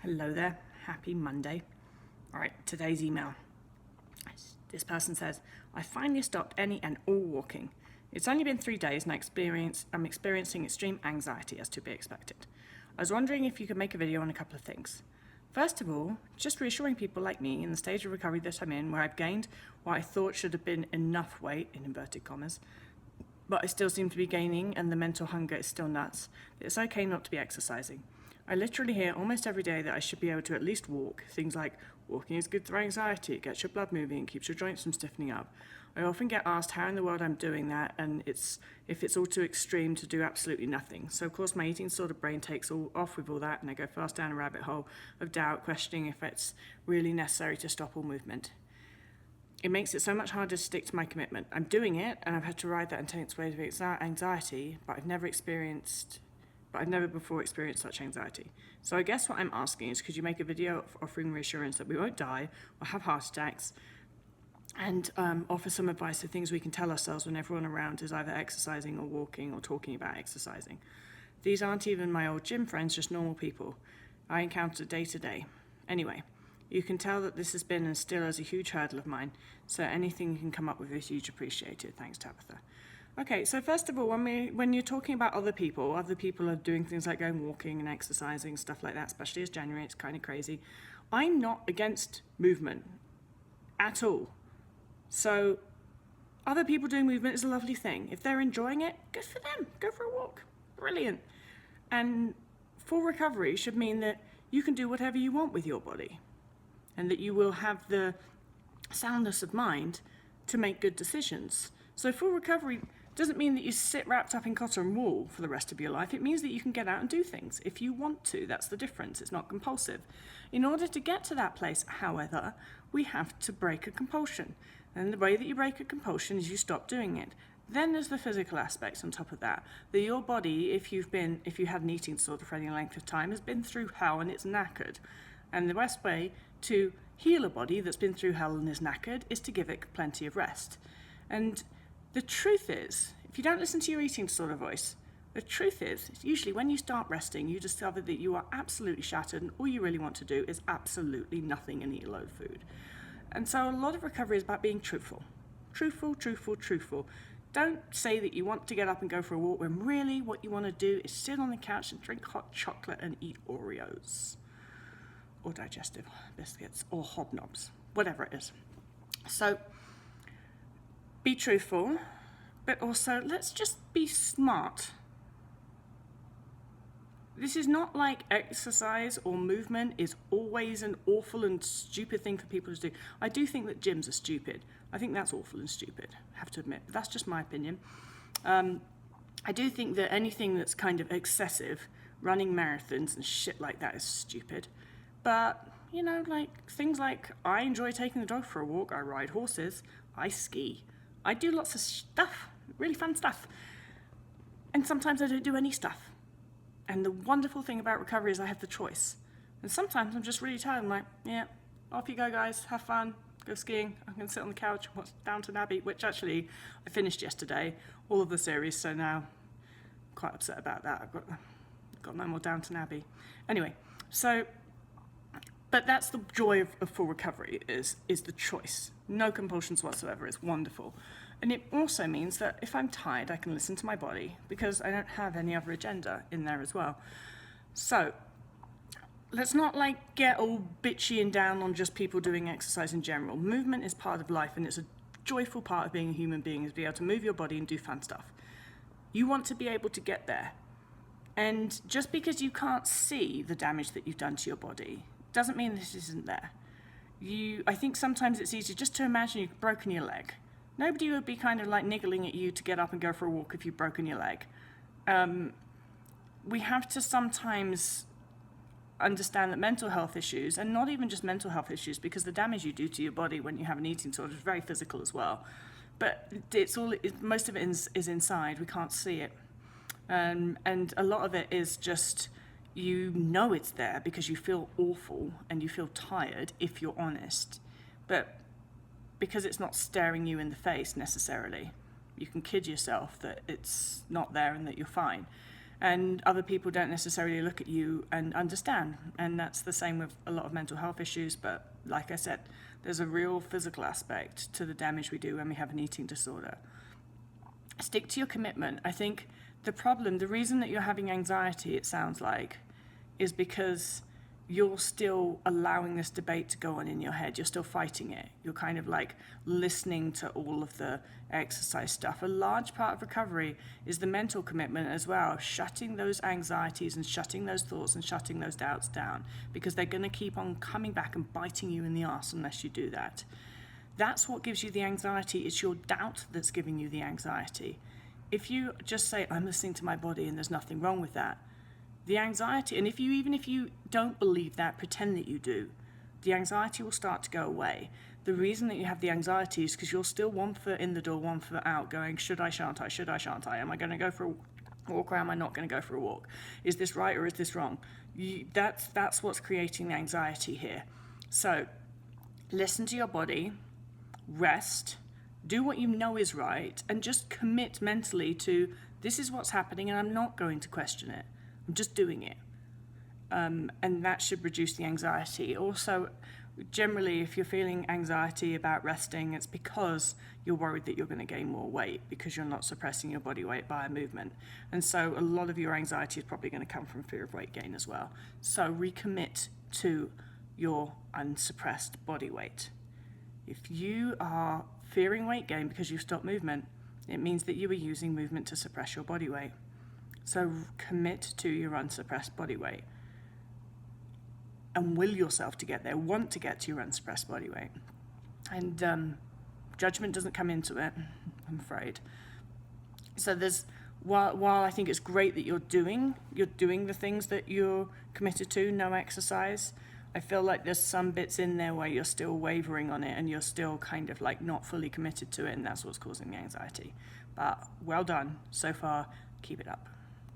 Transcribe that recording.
Hello there, happy Monday. All right, today's email. This person says, I finally stopped any and all walking. It's only been 3 days and I'm experiencing extreme anxiety, as to be expected. I was wondering if you could make a video on a couple of things. First of all, just reassuring people like me in the stage of recovery that I'm in, where I've gained what I thought should have been enough weight, in inverted commas, but I still seem to be gaining and the mental hunger is still nuts. It's okay not to be exercising. I literally hear almost every day that I should be able to at least walk. Things like, walking is good for anxiety, it gets your blood moving, keeps your joints from stiffening up. I often get asked how in the world I'm doing that, and if it's all too extreme to do absolutely nothing. So of course my eating disorder brain takes all off with all that, and I go fast down a rabbit hole of doubt, questioning if it's really necessary to stop all movement. It makes it so much harder to stick to my commitment. I'm doing it, and I've had to ride that intense wave of anxiety, but I've never before experienced such anxiety. So I guess what I'm asking is, could you make a video offering reassurance that we won't die or have heart attacks, and offer some advice of things we can tell ourselves when everyone around is either exercising or walking or talking about exercising. These aren't even my old gym friends, just normal people I encounter day to day. Anyway, you can tell that this has been and still is a huge hurdle of mine, so anything you can come up with is huge appreciated. Thanks, Tabitha. Okay, so first of all, when you're talking about other people are doing things like going walking and exercising, stuff like that, especially as January, it's kind of crazy. I'm not against movement at all. So other people doing movement is a lovely thing. If they're enjoying it, good for them. Go for a walk. Brilliant. And full recovery should mean that you can do whatever you want with your body, and that you will have the soundness of mind to make good decisions. So full recovery doesn't mean that you sit wrapped up in cotton and wool for the rest of your life. It means that you can get out and do things if you want to. That's the difference. It's not compulsive. In order to get to that place, however, we have to break a compulsion. And the way that you break a compulsion is you stop doing it. Then there's the physical aspects on top of that. That your body, if you had an eating disorder for any length of time, has been through hell and it's knackered. And the best way to heal a body that's been through hell and is knackered is to give it plenty of rest. And the truth is, if you don't listen to your eating disorder voice, the truth is usually when you start resting, you discover that you are absolutely shattered and all you really want to do is absolutely nothing and eat a load of food. And so a lot of recovery is about being truthful. Truthful. Don't say that you want to get up and go for a walk when really what you want to do is sit on the couch and drink hot chocolate and eat Oreos. Or digestive biscuits, or hobnobs, whatever it is. So be truthful, but also let's just be smart. This is not like exercise or movement is always an awful and stupid thing for people to do. I do think that gyms are stupid. I think that's awful and stupid, I have to admit. But that's just my opinion. I do think that anything that's kind of excessive, running marathons and shit like that is stupid. But, like things like I enjoy taking the dog for a walk, I ride horses, I ski. I do lots of stuff, really fun stuff. And sometimes I don't do any stuff. And the wonderful thing about recovery is I have the choice. And sometimes I'm just really tired. I'm like, yeah, off you go, guys. Have fun. Go skiing. I can sit on the couch and watch Downton Abbey, which actually I finished yesterday, all of the series. So now I'm quite upset about that. I've got no more Downton Abbey. Anyway, but that's the joy of full recovery is the choice. No compulsions whatsoever. It's wonderful. And it also means that if I'm tired, I can listen to my body because I don't have any other agenda in there as well. So let's not get all bitchy and down on just people doing exercise in general. Movement is part of life, and it's a joyful part of being a human being, is be able to move your body and do fun stuff. You want to be able to get there. And just because you can't see the damage that you've done to your body doesn't mean this isn't there. I think sometimes it's easy just to imagine you've broken your leg. Nobody would be kind of niggling at you to get up and go for a walk if you've broken your leg. We have to sometimes understand that mental health issues, and not even just mental health issues, because the damage you do to your body when you have an eating disorder is very physical as well. But most of it is inside. We can't see it. And a lot of it is just, it's there because you feel awful and you feel tired, if you're honest. But because it's not staring you in the face necessarily, you can kid yourself that it's not there and that you're fine. and other people don't necessarily look at you and understand. And that's the same with a lot of mental health issues. But like I said, there's a real physical aspect to the damage we do when we have an eating disorder. Stick to your commitment. I think the reason that you're having anxiety, it sounds like, is because you're still allowing this debate to go on in your head. You're still fighting it. You're kind of like listening to all of the exercise stuff. A large part of recovery is the mental commitment as well, shutting those anxieties and shutting those thoughts and shutting those doubts down, because they're going to keep on coming back and biting you in the arse unless you do that. That's what gives you the anxiety. It's your doubt that's giving you the anxiety. If you just say, I'm listening to my body and there's nothing wrong with that, the anxiety, and even if you don't believe that, pretend that you do, the anxiety will start to go away. The reason that you have the anxiety is because you're still 1 foot in the door, 1 foot out, going, should I, shan't I, should I, shan't I? Am I going to go for a walk or am I not going to go for a walk? Is this right or is this wrong? That's what's creating the anxiety here. So listen to your body, rest, do what you know is right, and just commit mentally to, this is what's happening and I'm not going to question it. I'm just doing it. And that should reduce the anxiety. Also, generally, if you're feeling anxiety about resting, it's because you're worried that you're going to gain more weight because you're not suppressing your body weight by a movement. And so a lot of your anxiety is probably going to come from fear of weight gain as well. So recommit to your unsuppressed body weight. If you are fearing weight gain because you've stopped movement, it means that you are using movement to suppress your body weight. So commit to your unsuppressed body weight and will yourself to get there. Want to get to your unsuppressed body weight. And judgment doesn't come into it, I'm afraid. So while I think it's great that you're doing the things that you're committed to, no exercise, I feel like there's some bits in there where you're still wavering on it and you're still kind of like not fully committed to it, and that's what's causing the anxiety. But well done so far. Keep it up.